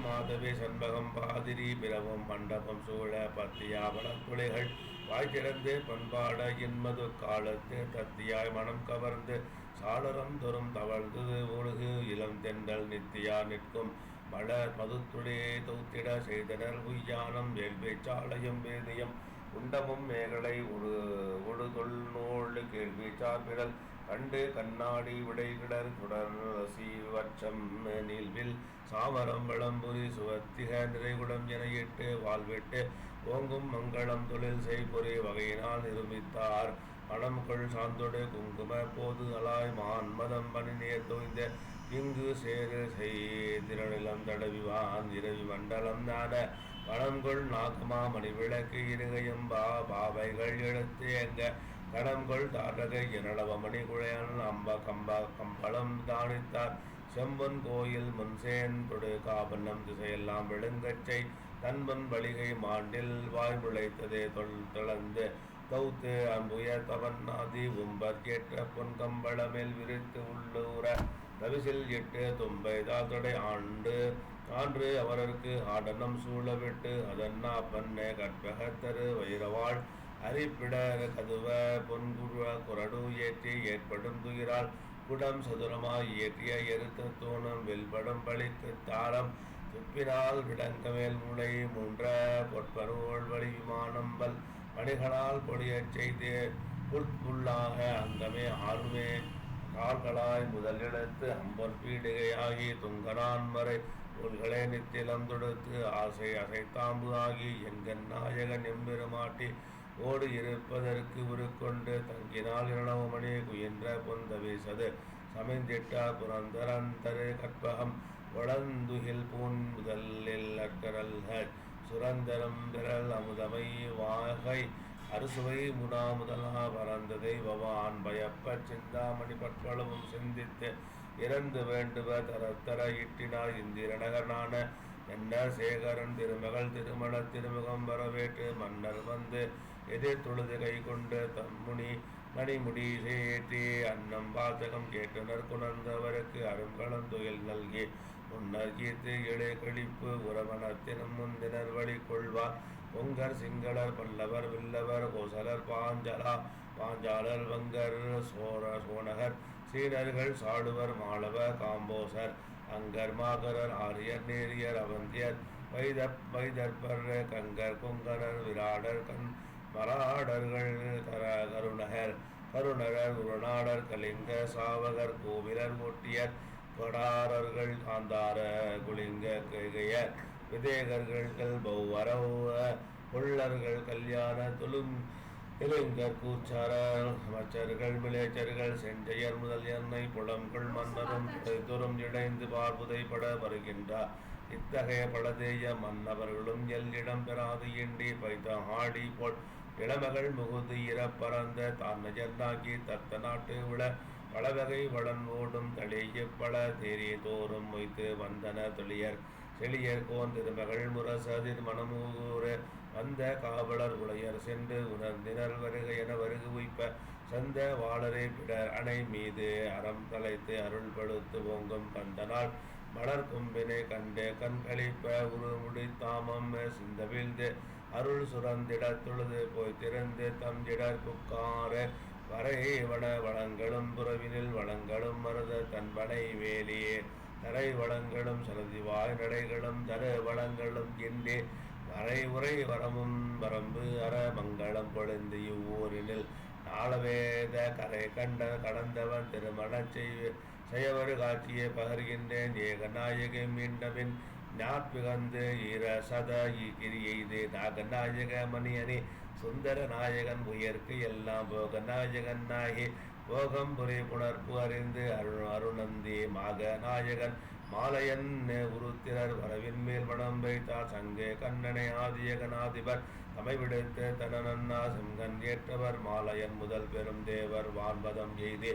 மாதவி சண்பகம் பாதிரி பிறவும் மண்டபம் சூழ பத்தியாவளக் குலைகள் வாய்த்திறந்து பண்பாட இன்மது காலத்து தத்தியாய் மனம் கவர்ந்து சாளரம் தொறும் தவழ்ந்து ஒழுகு இளம் தென்றல் நித்தியா நிற்கும் மலர் மதுத்துளியை தௌத்திட செய்தனர் உய்யானம் வேள்விச்சாலையும் வேதியம் உண்டமும் மேகலை ஒழுதொல் நூல் கேள்வி சார்பிரல் கண்டு கண்ணாடி விடைகிடர் தொடர் சீவற்றம் நீள்வில் சாமரம் வளம்புரி சுவத்திக நிறைகுடம் என இட்டு வாழ்விட்டு ஓங்கும் மங்களம் தொழில் செய்பொறி வகையினால் நிருமித்தார் மனம் கொள் சாந்தொடு குங்கும போது அலாய் மான் மதம் பணி நேர் தோய்ந்த இங்கு சேரு செய்திரநிலம் தடவிவான் இரவி மண்டலம் நாட வனம்கொள் நாகமா மணி விளக்கு இருகையும் பாவைகள் எடுத்து எங்க கடம்கொள் தாரகை எனளவமணி குழையன் கம்பளம் தானித்தார் செம்பன் கோயில் முன்சேன் தொடு காபன்னம் திசையெல்லாம் விழுங்கச்சை தன்பன் வலிகை மாண்டில் வாய் முளைத்ததே தொழந்து தௌத்து அம்புய தவன்னாதி உம்பர் ஏற்ற பொன் கம்பளமேல் விரித்து உள்ளூர தவிசில் இட்டு தும்பை தாத்தொடை ஆண்டு அவரருக்கு ஆடனம் சூழவிட்டு அதன்னா பண்ணே கற்பகத்தரு வைரவாள் அரிப்பிடர் கதுவ பொன்குருவ குரடு ஏற்றி ஏற்படும் துயிரால் குடம் சதுரமாய் ஏற்றிய எருத்த தூணம் வெல்படும் பழித்து தாரம் துப்பினால் விடங்கமேல் முளை மூன்ற பொற்பனூல் வழி விமானம்பல் பணிகளால் பொடியச் செய்து புல்லாக அங்கமே ஆறுமே கால்களாய் முதல் எடுத்து அம்பர் பீடிகையாகி துங்கனான் வரை உள்களே நித்திலம் தொடுத்து ஆசை அசைத்தாம்பு ஆகி எங்கன் நாயகன் எம்பெருமாட்டி ஓடு இருப்பதற்கு உருக்கொண்டு தங்கினால் இரணவமணி குயின்ற பொந்த வீசது சமைந்திட்டார் புரந்தரந்தரு கற்பகம் வளந்துகில் பூன் முதலில் அக்கரல்க சுரந்தரம் விரல் அமுதமை வாகை அறுசுவை முடா முதலா பறந்ததை பவான் பயப்ப சிந்தாமணி பற்பளவும் சிந்தித்து இறந்து வேண்டுவ தரத்தர இட்டினார் இந்திரநகரான என்ன சேகரன் திருமகள் திருமண திருமுகம் வரவேற்று மன்னர் வந்து எதிர் தொழுது கை கொண்டு தம்முனி மணிமுடி சேற்றி அன்னம் வாசகம் கேட்டனர் குணர்ந்தவருக்கு அருங்கலம் துயில் நல்கி முன்னர் கீர்த்து இழை கழிப்பு உறவனத்தினும் முந்தினர் வழி கொள்வார் பொங்கர் சிங்களர் பல்லவர் வில்லவர் கோசலர் பாஞ்சாலர் வங்கர் சோனகர் சீனர்கள் சாடுவர் மாளவர் காம்போசர் அங்கர் மாகரர் ஆரியர் நேரியர் அவந்தியர் வைதற்பர் கங்கர் கொங்கனர் விராடர் மராடர்கள் கருணகர் உருநாடர் கலிங்க சாவகர் கோவிலர் ஒட்டியர் கொடாரர்கள் காந்தார குலிங்க கைகையர் விதேகர்கள் பௌவரவ கொள்ளர்கள் கல்யாண துளும் இளைஞர் கூச்சாரர் அமைச்சர்கள் மிளேச்சர்கள் செஞ்சையர் முதல் எண்ணெய் புலம்கள் மன்னரும் துறம் இடைந்து பார்வுதைப்பட வருகின்றார் இத்தகைய பலதேய மன்னவர்களும் எல்லிடம் பெறாது எண்டி பைத்த ஆடி போல் இளமகள் முகுது இறப்பறந்த தான் நஜர்நாக்கி தத்த நாட்டு விழ பலவகை வளன் ஓடும் தளிய பல தேரிய தோறும் மொய்த்து வந்தன தொழியர் செழியர் கோன் திருமகள் முரசதிர் மனமூர வந்த காவலர் உளையர் சென்று உணர்ந்தினர் வருக என வருகு உய்ப்ப சந்த வாளரை பிடர் அணை மீது அறம் தலைத்து அருள் படுத்து ஓங்கும் கந்தனால் மலர் கும்பினை கண்டு கண்களிப்ப உருமுடி தாமம் சிந்தவிழ்ந்து அருள் சுரந்திட தொழுது போய் திறந்து தம் இடர் புக்கார வரைவன வளங்களும் புறவினில் வளங்களும் மருத தன்பனை வேலியே தரை வளங்களும் சலதிவாய் நடைகளும் தர வளங்களும் எண்டே வரை உரை வரமும் வரம்பு அற மங்களம் பொழுந்து இவ்வூரினில் நாளவேத கரை கடந்தவன் திருமண செய்யவரு காட்சியை பகர்கின்றேன் ஏகநாயகி மீண்டபின் ஞாட்பிகந்து ஈர சத கிரியெய்து நாகநாயக மணி அணி சுந்தர நாயகன் உயர்க்கு எல்லாம் போக நாயகன் நாகி போகம் புரி புணர்ப்பு அறிந்து அருணந்தி மாக நாயகன் மாலையன் உருத்திரர் வரவின் மேல் மனம் வைத்தார் சங்கே கண்ணனை ஆதியகனாதிபர் தமை விடுத்து தனநன்னா செங்கன் ஏற்றவர் மாலையன் முதல் பெரும் தேவர் வான்பதம் எய்தி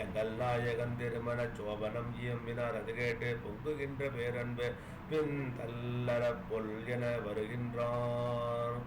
எங்கள் நாயகன் திருமண சோபனம் இயம்பினார் அது கேட்டு பொங்குகின்ற பேரன்பு பின் தல்லற பொல் என வருகின்றார்.